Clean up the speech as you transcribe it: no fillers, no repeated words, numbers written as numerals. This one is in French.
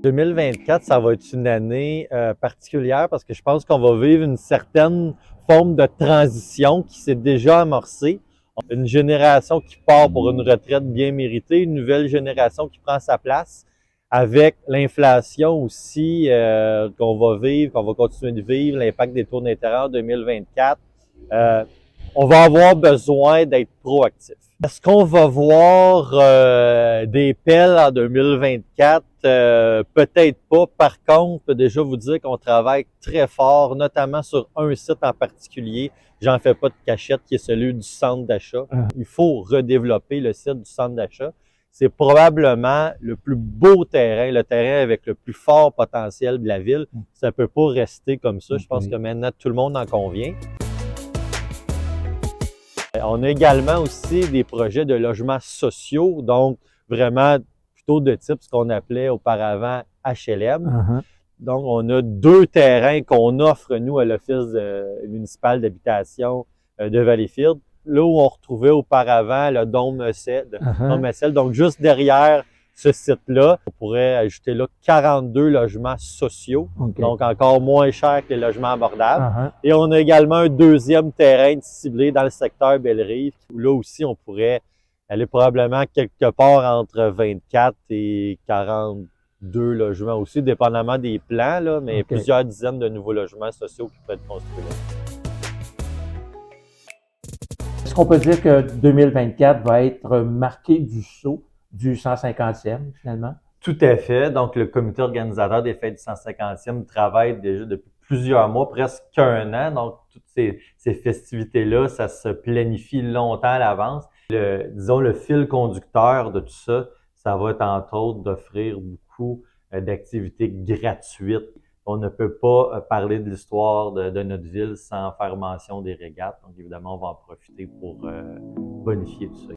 2024, ça va être une année particulière parce que je pense qu'on va vivre une certaine forme de transition qui s'est déjà amorcée. Une génération qui part pour une retraite bien méritée, une nouvelle génération qui prend sa place avec l'inflation aussi qu'on va vivre, qu'on va continuer de vivre, l'impact des taux d'intérêt en 2024. On va avoir besoin d'être proactif. Est-ce qu'on va voir des pelles en 2024? Peut-être pas. Par contre, je peux déjà vous dire qu'on travaille très fort, notamment sur un site en particulier. J'en fais pas de cachette, qui est celui du centre d'achat. Il faut redévelopper le site du centre d'achat. C'est probablement le plus beau terrain, le terrain avec le plus fort potentiel de la ville. Ça peut pas rester comme ça. Je pense que maintenant, tout le monde en convient. On a également aussi des projets de logements sociaux, donc vraiment plutôt de type ce qu'on appelait auparavant HLM. Donc, on a 2 terrains qu'on offre, nous, à l'Office municipal d'habitation de Valleyfield, là où on retrouvait auparavant le Dôme Essel. Donc, juste derrière ce site-là, on pourrait ajouter là 42 logements sociaux, donc encore moins cher que les logements abordables. Et on a également un deuxième terrain ciblé dans le secteur Belle-Rive, où là aussi on pourrait aller probablement quelque part entre 24 et 42 logements aussi, dépendamment des plans, là, mais plusieurs dizaines de nouveaux logements sociaux qui pourraient être construits là. Est-ce qu'on peut dire que 2024 va être marqué du saut du 150e finalement? Tout à fait. Donc, le comité organisateur des fêtes du 150e travaille déjà depuis plusieurs mois, presque un an. Donc, toutes ces festivités-là, ça se planifie longtemps à l'avance. Disons, le fil conducteur de tout ça, ça va être entre autres d'offrir beaucoup d'activités gratuites. On ne peut pas parler de l'histoire de notre ville sans faire mention des régates. Donc, évidemment, on va en profiter pour bonifier tout ça.